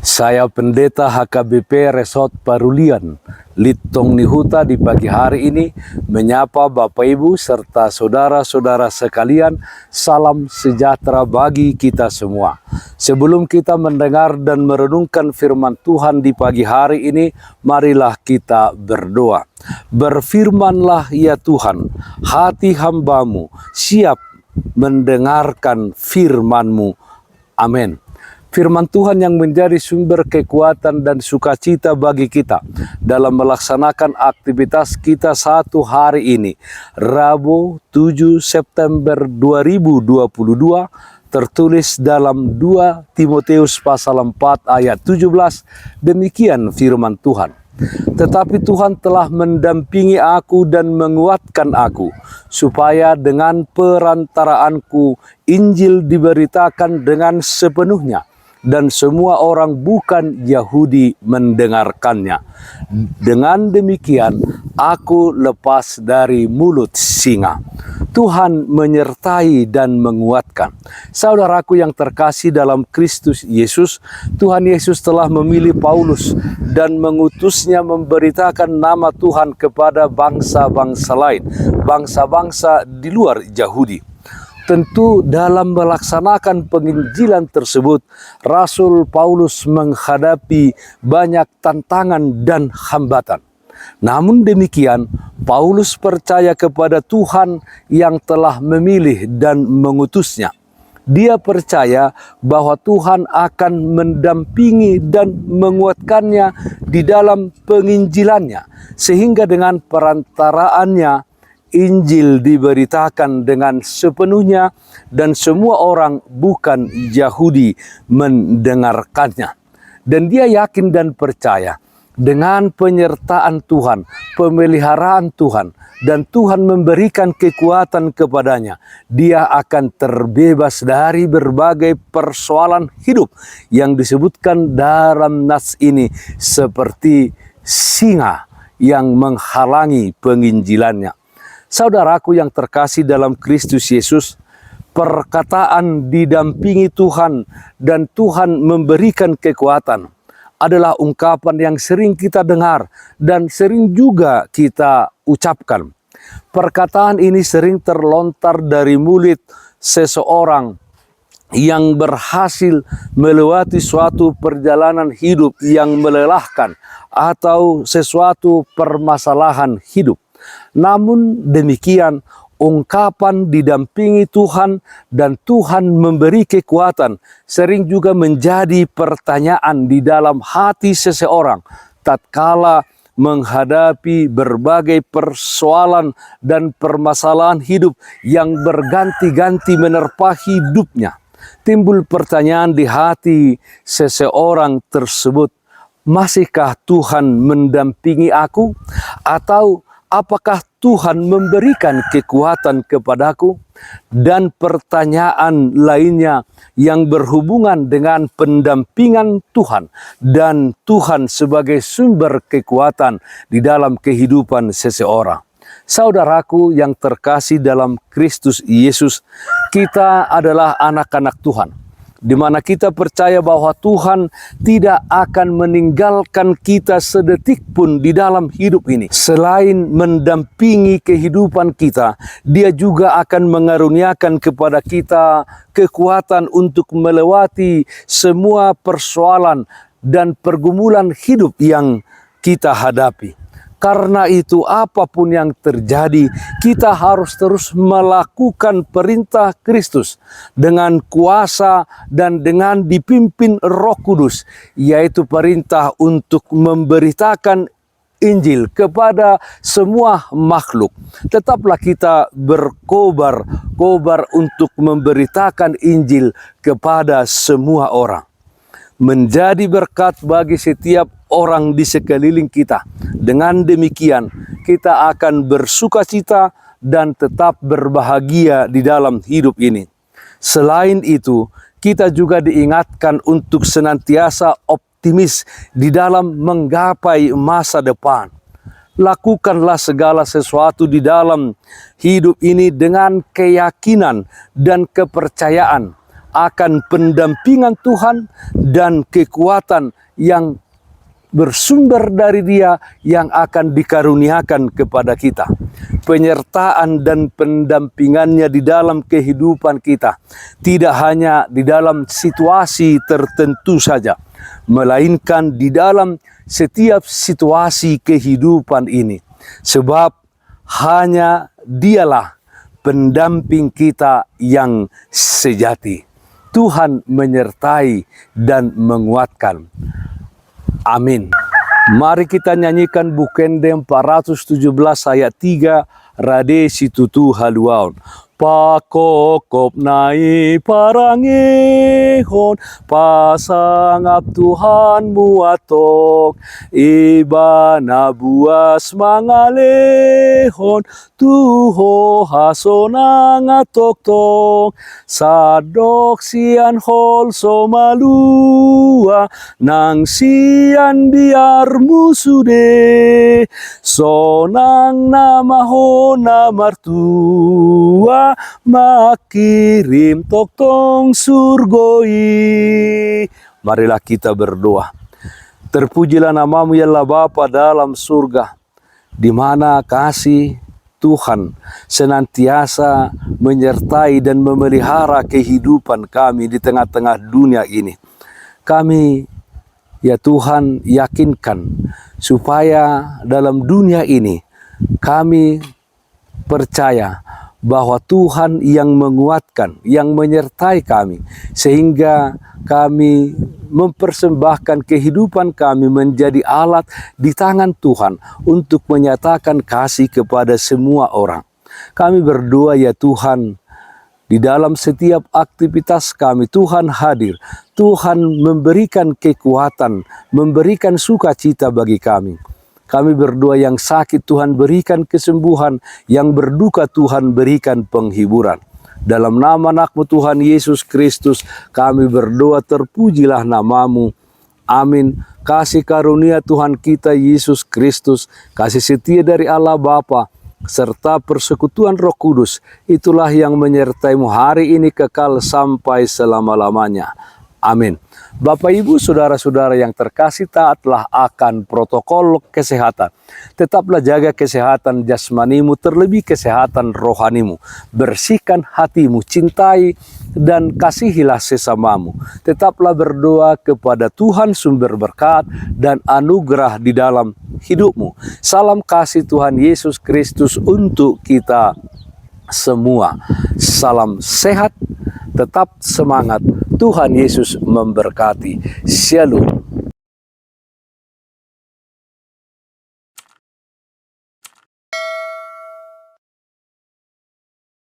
Saya Pendeta HKBP Resort Parulian, Litong Nihuta di pagi hari ini menyapa Bapak Ibu serta saudara-saudara sekalian, salam sejahtera bagi kita semua. Sebelum kita mendengar dan merenungkan firman Tuhan di pagi hari ini, marilah kita berdoa. Berfirmanlah ya Tuhan, hati hamba-Mu siap mendengarkan firman-Mu. Amin. Firman Tuhan yang menjadi sumber kekuatan dan sukacita bagi kita dalam melaksanakan aktivitas kita satu hari ini, Rabu 7 September 2022, tertulis dalam 2 Timotius pasal 4 ayat 17, demikian firman Tuhan. Tetapi Tuhan telah mendampingi aku dan menguatkan aku, supaya dengan perantaraanku Injil diberitakan dengan sepenuhnya, dan semua orang bukan Yahudi mendengarkannya. Dengan demikian, aku lepas dari mulut singa. Tuhan menyertai dan menguatkan. Saudaraku yang terkasih dalam Kristus Yesus, Tuhan Yesus telah memilih Paulus dan mengutusnya memberitakan nama Tuhan kepada bangsa-bangsa lain, bangsa-bangsa di luar Yahudi. Tentu dalam melaksanakan penginjilan tersebut, Rasul Paulus menghadapi banyak tantangan dan hambatan. Namun demikian, Paulus percaya kepada Tuhan yang telah memilih dan mengutusnya. Dia percaya bahwa Tuhan akan mendampingi dan menguatkannya di dalam penginjilannya, sehingga dengan perantaraannya Injil diberitakan dengan sepenuhnya dan semua orang bukan Yahudi mendengarkannya. Dan dia yakin dan percaya dengan penyertaan Tuhan, pemeliharaan Tuhan, dan Tuhan memberikan kekuatan kepadanya, dia akan terbebas dari berbagai persoalan hidup yang disebutkan dalam nas ini seperti singa yang menghalangi penginjilannya. Saudaraku yang terkasih dalam Kristus Yesus, perkataan didampingi Tuhan dan Tuhan memberikan kekuatan adalah ungkapan yang sering kita dengar dan sering juga kita ucapkan. Perkataan ini sering terlontar dari mulut seseorang yang berhasil melewati suatu perjalanan hidup yang melelahkan atau sesuatu permasalahan hidup. Namun demikian, ungkapan didampingi Tuhan dan Tuhan memberi kekuatan sering juga menjadi pertanyaan di dalam hati seseorang tatkala menghadapi berbagai persoalan dan permasalahan hidup yang berganti-ganti menerpa hidupnya. Timbul pertanyaan di hati seseorang tersebut, masihkah Tuhan mendampingi aku? Atau apakah Tuhan memberikan kekuatan kepadaku? Dan pertanyaan lainnya yang berhubungan dengan pendampingan Tuhan dan Tuhan sebagai sumber kekuatan di dalam kehidupan seseorang. Saudaraku yang terkasih dalam Kristus Yesus, kita adalah anak-anak Tuhan, di mana kita percaya bahwa Tuhan tidak akan meninggalkan kita sedetik pun di dalam hidup ini. Selain mendampingi kehidupan kita, Dia juga akan mengaruniakan kepada kita kekuatan untuk melewati semua persoalan dan pergumulan hidup yang kita hadapi. Karena itu, apapun yang terjadi, kita harus terus melakukan perintah Kristus dengan kuasa dan dengan dipimpin Roh Kudus, yaitu perintah untuk memberitakan Injil kepada semua makhluk. Tetaplah kita berkobar untuk memberitakan Injil kepada semua orang. Menjadi berkat bagi setiap orang di sekeliling kita. Dengan demikian, kita akan bersukacita dan tetap berbahagia di dalam hidup ini. Selain itu, kita juga diingatkan untuk senantiasa optimis di dalam menggapai masa depan. Lakukanlah segala sesuatu di dalam hidup ini dengan keyakinan dan kepercayaan akan pendampingan Tuhan dan kekuatan yang bersumber dari Dia yang akan dikaruniakan kepada kita. Penyertaan dan pendampingannya di dalam kehidupan kita, tidak hanya di dalam situasi tertentu saja, melainkan di dalam setiap situasi kehidupan ini. Sebab hanya Dialah pendamping kita yang sejati. Tuhan menyertai dan menguatkan. Amin. Mari kita nyanyikan Bukende 417 ayat 3, Rade situtu haluaon. Pakokop nai parangehon, pasangap Tuhan muatok, iba nabuas mangalehon, tuho hasona ngatok-tok, sadok sian hol somalua, nang sian biar musude, sonang namahon namartua, makirim toktong surgoi. Marilah kita berdoa. Terpujilah namamu ya Allah Bapa dalam surga, di mana kasih Tuhan senantiasa menyertai dan memelihara kehidupan kami di tengah-tengah dunia ini. Kami ya Tuhan yakinkan supaya dalam dunia ini kami percaya bahwa Tuhan yang menguatkan, yang menyertai kami, sehingga kami mempersembahkan kehidupan kami menjadi alat di tangan Tuhan untuk menyatakan kasih kepada semua orang. Kami berdoa ya Tuhan, di dalam setiap aktivitas kami Tuhan hadir, Tuhan memberikan kekuatan, memberikan sukacita bagi kami. Kami berdoa yang sakit Tuhan berikan kesembuhan, yang berduka Tuhan berikan penghiburan. Dalam nama anak-Mu Tuhan Yesus Kristus kami berdoa, terpujilah namamu. Amin. Kasih karunia Tuhan kita Yesus Kristus, kasih setia dari Allah Bapa, serta persekutuan Roh Kudus, itulah yang menyertai-Mu hari ini kekal sampai selama-lamanya. Amin. Bapak, Ibu, saudara-saudara yang terkasih, taatlah akan protokol kesehatan. Tetaplah jaga kesehatan jasmanimu, terlebih kesehatan rohanimu. Bersihkan hatimu, cintai dan kasihilah sesamamu. Tetaplah berdoa kepada Tuhan sumber berkat dan anugerah di dalam hidupmu. Salam kasih Tuhan Yesus Kristus untuk kita semua. Salam sehat, tetap semangat. Tuhan Yesus memberkati. Shalom.